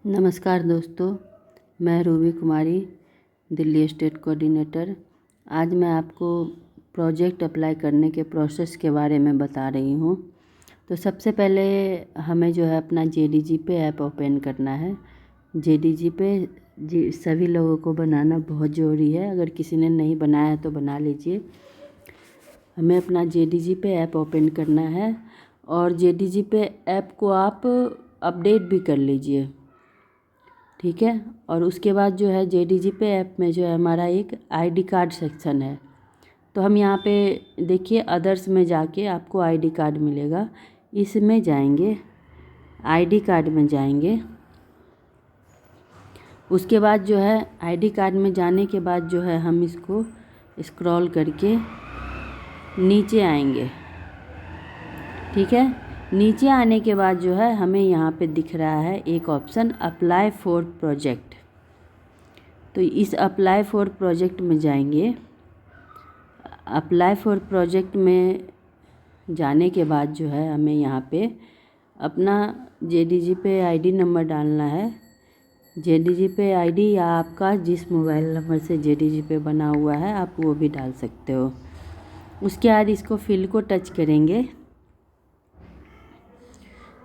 नमस्कार दोस्तों, मैं रूबी कुमारी, दिल्ली स्टेट कोऑर्डिनेटर। आज मैं आपको प्रोजेक्ट अप्लाई करने के प्रोसेस के बारे में बता रही हूँ। तो सबसे पहले हमें जो है अपना JDG पे ऐप ओपन करना है। JDG पे सभी लोगों को बनाना बहुत ज़रूरी है। अगर किसी ने नहीं बनाया है तो बना लीजिए। हमें अपना JDG पे ऐप ओपन करना है और JDG पे ऐप को आप अपडेट भी कर लीजिए, ठीक है। और उसके बाद जो है JDG पे ऐप में जो है हमारा एक ID कार्ड सेक्शन है। तो हम यहाँ पे देखिए अदर्स में जाके आपको ID कार्ड मिलेगा, इसमें जाएंगे, ID कार्ड में जाएंगे। उसके बाद जो है ID कार्ड में जाने के बाद जो है हम इसको स्क्रॉल करके नीचे आएंगे, ठीक है। नीचे आने के बाद जो है हमें यहाँ पे दिख रहा है एक ऑप्शन अप्लाई फॉर प्रोजेक्ट। तो इस अप्लाई फॉर प्रोजेक्ट में जाएंगे। अप्लाई फॉर प्रोजेक्ट में जाने के बाद जो है हमें यहाँ पे अपना JDG पे ID नंबर डालना है। JDG पे ID या आपका जिस मोबाइल नंबर से JDG पे बना हुआ है आप वो भी डाल सकते हो। उसके बाद इसको फिल को टच करेंगे।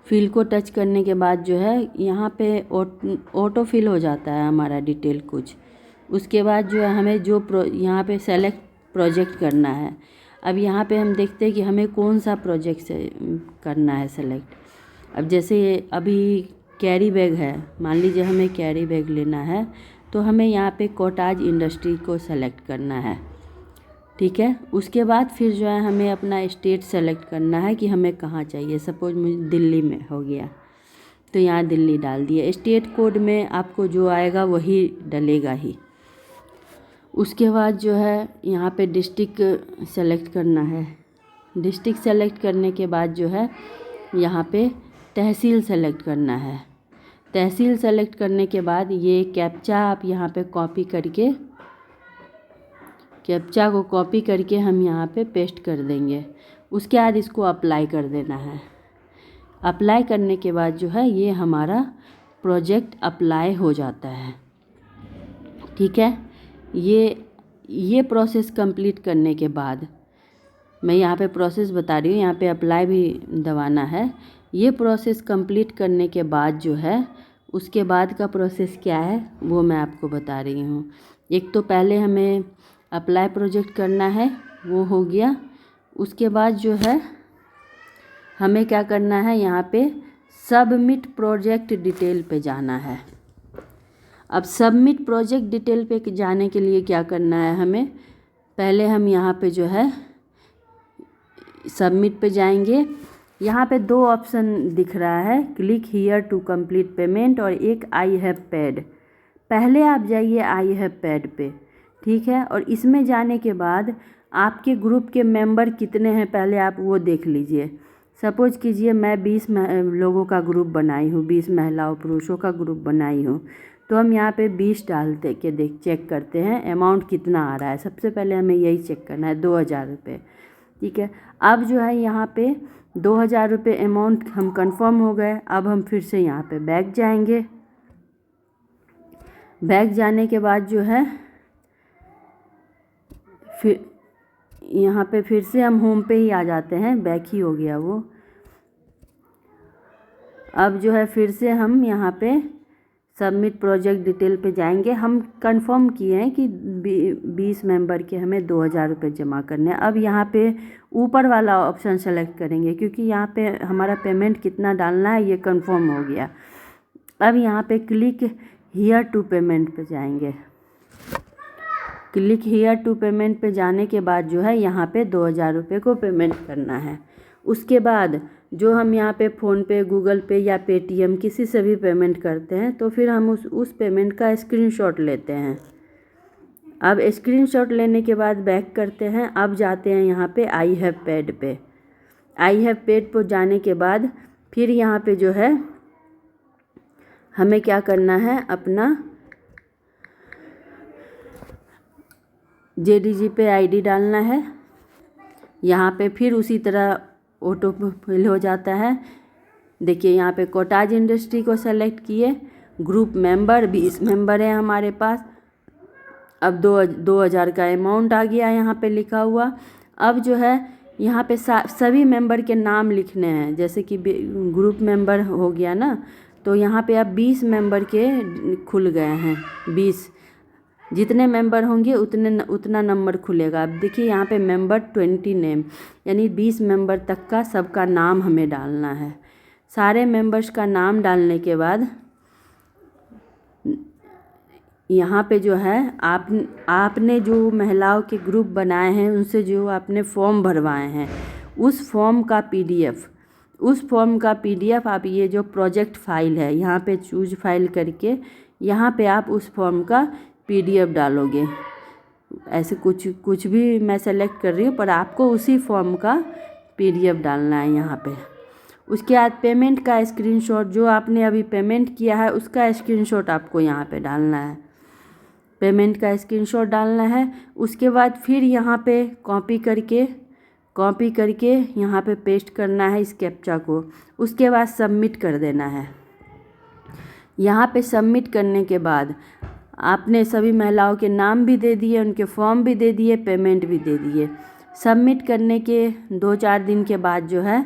फिल को टच करने के बाद जो है यहाँ पे ऑटो फिल हो जाता है हमारा डिटेल कुछ। उसके बाद जो है हमें यहाँ पे सेलेक्ट प्रोजेक्ट करना है। अब यहाँ पे हम देखते हैं कि हमें कौन सा प्रोजेक्ट से करना है सेलेक्ट। अब जैसे अभी कैरी बैग है, मान लीजिए हमें कैरी बैग लेना है, तो हमें यहाँ पे कॉटेज इंडस्ट्री को सेलेक्ट करना है, ठीक है। उसके बाद फिर जो है हमें अपना स्टेट सेलेक्ट करना है कि हमें कहाँ चाहिए। सपोज मुझे दिल्ली में हो गया तो यहाँ दिल्ली डाल दिया। स्टेट कोड में आपको जो आएगा वही डलेगा ही। उसके बाद जो है यहाँ पे डिस्ट्रिक्ट सेलेक्ट करना है। डिस्ट्रिक्ट सेलेक्ट करने के बाद जो है यहाँ पे तहसील सेलेक्ट करना है। तहसील सेलेक्ट करने के बाद ये कैप्चा आप यहाँ पे कैप्चा को कॉपी करके हम यहाँ पे पेस्ट कर देंगे। उसके बाद इसको अप्लाई कर देना है। अप्लाई करने के बाद जो है ये हमारा प्रोजेक्ट अप्लाई हो जाता है, ठीक है। ये प्रोसेस कंप्लीट करने के बाद मैं यहाँ पे प्रोसेस बता रही हूँ, यहाँ पे अप्लाई भी दबाना है। ये प्रोसेस कंप्लीट करने के बाद जो है उसके बाद का प्रोसेस क्या है वो मैं आपको बता रही हूँ। एक तो पहले हमें अप्लाई प्रोजेक्ट करना है, वो हो गया। उसके बाद जो है हमें क्या करना है, यहाँ पे सबमिट प्रोजेक्ट डिटेल पे जाना है। अब सबमिट प्रोजेक्ट डिटेल पे जाने के लिए क्या करना है हमें, पहले हम यहाँ पे जो है सबमिट पे जाएंगे। यहाँ पे दो ऑप्शन दिख रहा है, click here to complete payment और एक आई हैव पेड। पहले आप जाइए आई हैव पेड पे, ठीक है। और इसमें जाने के बाद आपके ग्रुप के मेंबर कितने हैं पहले आप वो देख लीजिए। सपोज कीजिए मैं 20 लोगों का ग्रुप बनाई हूँ, 20 महिलाओं पुरुषों का ग्रुप बनाई हूँ। तो हम यहाँ पे 20 डालते के चेक करते हैं अमाउंट कितना आ रहा है। सबसे पहले हमें यही चेक करना है, 2000 रुपये, ठीक है। अब जो है यहाँ पे 2000 रुपये अमाउंट हम कंफर्म हो गए। अब हम फिर से यहाँ पे बैक जाएंगे। बैक जाने के बाद जो है फिर यहाँ पे फिर से हम होम पे ही आ जाते हैं, बैक ही हो गया वो। अब जो है फिर से हम यहाँ पे सबमिट प्रोजेक्ट डिटेल पे जाएंगे। हम कंफर्म किए हैं कि 20 मेंबर के हमें 2000 रुपये जमा करने हैं। अब यहाँ पे ऊपर वाला ऑप्शन सेलेक्ट करेंगे क्योंकि यहाँ पे हमारा पेमेंट कितना डालना है ये कंफर्म हो गया। अब यहाँ पे क्लिक हियर टू पेमेंट पे जाएंगे। क्लिक हियर टू पेमेंट पे जाने के बाद जो है यहाँ पे 2000 रुपये को पेमेंट करना है। उसके बाद जो हम यहाँ पे फ़ोनपे, गूगल पे या पेटीएम किसी से भी पेमेंट करते हैं तो फिर हम उस पेमेंट का स्क्रीनशॉट लेते हैं। अब स्क्रीनशॉट लेने के बाद बैक करते हैं। अब जाते हैं यहाँ पे आई हैव पेड पे। आई हैव पेड पर जाने के बाद फिर यहाँ पे जो है हमें क्या करना है, अपना JDG पे ID डालना है। यहाँ पे फिर उसी तरह ऑटो फिल हो जाता है। देखिए यहाँ पे कॉटेज इंडस्ट्री को सेलेक्ट किए, ग्रुप मेंबर 20 मेंबर है हमारे पास। अब 2000 का अमाउंट आ गया यहाँ पे लिखा हुआ। अब जो है यहाँ पे सभी मेंबर के नाम लिखने हैं, जैसे कि ग्रुप मेंबर हो गया ना, तो यहाँ पे अब 20 मेंबर के खुल गए हैं। 20 जितने मेंबर होंगे उतना नंबर खुलेगा। अब देखिए यहाँ पे मेंबर 20 नेम, यानी 20 मेंबर तक का सबका नाम हमें डालना है। सारे मेंबर्स का नाम डालने के बाद यहाँ पे जो है आपने जो महिलाओं के ग्रुप बनाए हैं उनसे जो आपने फॉर्म भरवाए हैं उस फॉर्म का पीडीएफ आप ये जो प्रोजेक्ट फाइल है यहाँ पे चूज फाइल करके यहाँ पे आप उस फॉर्म का पीडीएफ डालोगे। ऐसे कुछ भी मैं सेलेक्ट कर रही हूँ, पर आपको उसी फॉर्म का पीडीएफ डालना है यहाँ पे। उसके बाद पेमेंट का स्क्रीनशॉट, जो आपने अभी पेमेंट किया है उसका स्क्रीनशॉट आपको यहाँ पे डालना है। पेमेंट का स्क्रीनशॉट डालना है। उसके बाद फिर यहाँ पे कॉपी करके यहाँ पे पेस्ट करना है इस कैप्चा को। उसके बाद सबमिट कर देना है। यहाँ पे सबमिट करने के बाद आपने सभी महिलाओं के नाम भी दे दिए, उनके फॉर्म भी दे दिए, पेमेंट भी दे दिए। सबमिट करने के 2-4 दिन के बाद जो है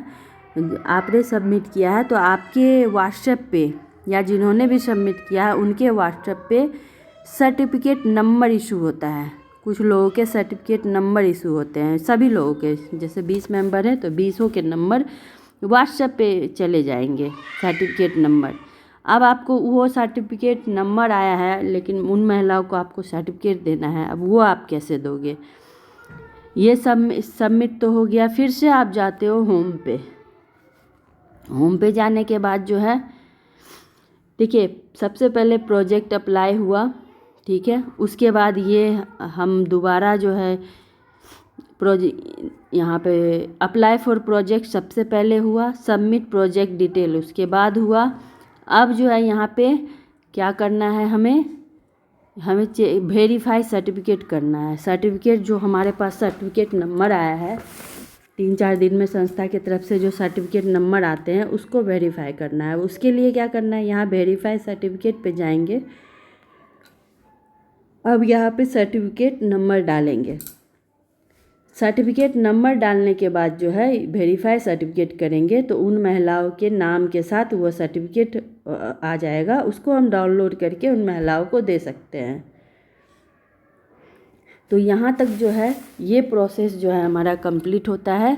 आपने सबमिट किया है तो आपके व्हाट्सएप पे, या जिन्होंने भी सबमिट किया है उनके व्हाट्सएप पे सर्टिफिकेट नंबर इशू होता है। कुछ लोगों के सर्टिफिकेट नंबर इशू होते हैं, सभी लोगों के, जैसे 20 मेंबर हैं तो 20 के नंबर व्हाट्सएप पे चले जाएंगे, सर्टिफिकेट नंबर। अब आपको वो सर्टिफिकेट नंबर आया है, लेकिन उन महिलाओं को आपको सर्टिफिकेट देना है। अब वो आप कैसे दोगे? ये सबमिट तो हो गया। फिर से आप जाते हो होम पे जाने के बाद जो है, देखिए सबसे पहले प्रोजेक्ट अप्लाई हुआ, ठीक है। उसके बाद ये हम दोबारा जो है यहाँ पे अप्लाई फॉर प्रोजेक्ट सबसे पहले हुआ, सबमिट प्रोजेक्ट डिटेल उसके बाद हुआ। अब जो है यहाँ पे क्या करना है, हमें वेरीफाई सर्टिफिकेट करना है। सर्टिफिकेट जो हमारे पास सर्टिफिकेट नंबर आया है, 3-4 दिन में संस्था की तरफ से जो सर्टिफिकेट नंबर आते हैं उसको वेरीफाई करना है। उसके लिए क्या करना है, यहाँ वेरीफाई सर्टिफिकेट पे जाएंगे। अब यहाँ पे सर्टिफिकेट नंबर डालेंगे। सर्टिफिकेट नंबर डालने के बाद जो है वेरीफाई सर्टिफिकेट करेंगे तो उन महिलाओं के नाम के साथ वो सर्टिफिकेट आ जाएगा। उसको हम डाउनलोड करके उन महिलाओं को दे सकते हैं। तो यहाँ तक जो है ये प्रोसेस जो है हमारा कंप्लीट होता है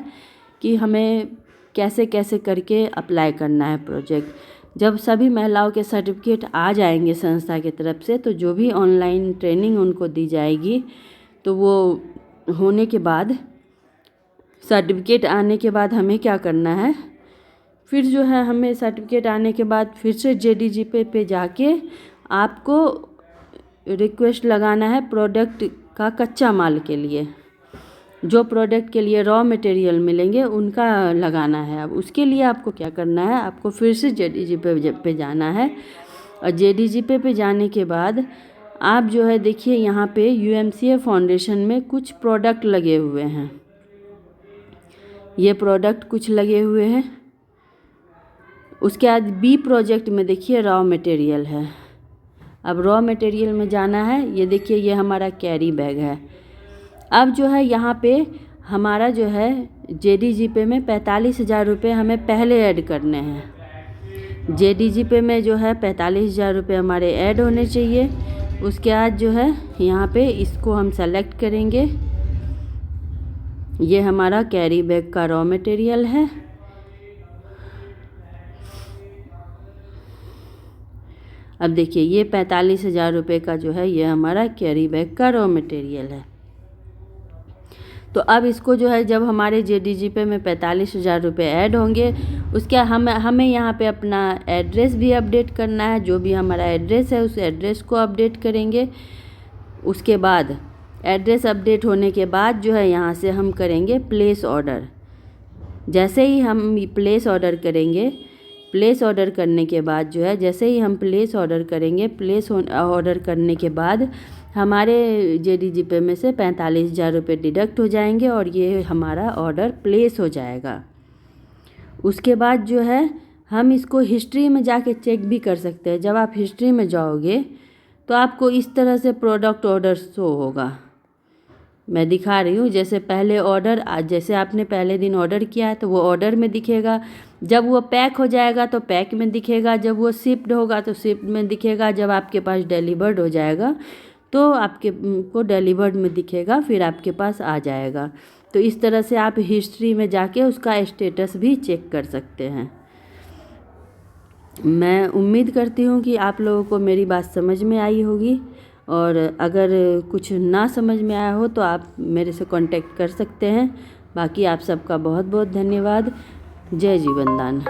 कि हमें कैसे कैसे करके अप्लाई करना है प्रोजेक्ट। जब सभी महिलाओं के सर्टिफिकेट आ जाएंगे संस्था की तरफ से, तो जो भी ऑनलाइन ट्रेनिंग उनको दी जाएगी, तो वो होने के बाद, सर्टिफिकेट आने के बाद हमें क्या करना है, फिर जो है हमें सर्टिफिकेट आने के बाद फिर से JDGP पे जाके आपको रिक्वेस्ट लगाना है प्रोडक्ट का कच्चा माल के लिए। जो प्रोडक्ट के लिए रॉ मटेरियल मिलेंगे उनका लगाना है। अब उसके लिए आपको क्या करना है, आपको फिर से JDGP पे जाना है। और JDGP पे जाने के बाद आप जो है देखिए यहाँ पे UMCA फाउंडेशन में कुछ प्रोडक्ट लगे हुए हैं। ये प्रोडक्ट कुछ लगे हुए हैं। उसके बाद B प्रोजेक्ट में देखिए रॉ मटेरियल है। अब रॉ मटेरियल में जाना है। ये देखिए ये हमारा कैरी बैग है। अब जो है यहाँ पे हमारा जो है JDGP में 45,000 रुपये हमें पहले ऐड करने हैं। JDGP में जो है 45,000 रुपये हमारे ऐड होने चाहिए। उसके बाद जो है यहाँ पे इसको हम सेलेक्ट करेंगे। ये हमारा कैरी बैग का रॉ मटेरियल है। अब देखिए ये 45,000 रुपये का जो है ये हमारा कैरी बैग का रॉ मटेरियल है। तो अब इसको जो है जब हमारे JDGP में 45,000 रुपये ऐड होंगे, उसके हमें यहाँ पे अपना एड्रेस भी अपडेट करना है। जो भी हमारा एड्रेस है उस एड्रेस को अपडेट करेंगे। उसके बाद एड्रेस अपडेट होने के बाद जो है यहाँ से हम करेंगे प्लेस ऑर्डर। जैसे ही हम प्लेस ऑर्डर करेंगे, प्लेस ऑर्डर करने के बाद जो है जैसे ही हम प्लेस ऑर्डर करेंगे, प्लेस ऑर्डर करने के बाद हमारे JDGP में से 45,000 रुपये डिडक्ट हो जाएंगे और ये हमारा ऑर्डर प्लेस हो जाएगा। उसके बाद जो है हम इसको हिस्ट्री में जाके चेक भी कर सकते हैं। जब आप हिस्ट्री में जाओगे तो आपको इस तरह से प्रोडक्ट ऑर्डर शो होगा। मैं दिखा रही हूँ, जैसे पहले ऑर्डर, आज जैसे आपने पहले दिन ऑर्डर किया है तो वो ऑर्डर में दिखेगा, जब वो पैक हो जाएगा तो पैक में दिखेगा, जब वो शिप्ड होगा तो शिप्ड में दिखेगा, जब आपके पास डिलीवर्ड हो जाएगा तो आपके को डिलीवर्ड में दिखेगा, फिर आपके पास आ जाएगा। तो इस तरह से आप हिस्ट्री में जाके उसका स्टेटस भी चेक कर सकते हैं। मैं उम्मीद करती हूँ कि आप लोगों को मेरी बात समझ में आई होगी, और अगर कुछ ना समझ में आया हो तो आप मेरे से कांटेक्ट कर सकते हैं। बाकी आप सबका बहुत बहुत धन्यवाद। जय जीवनदान।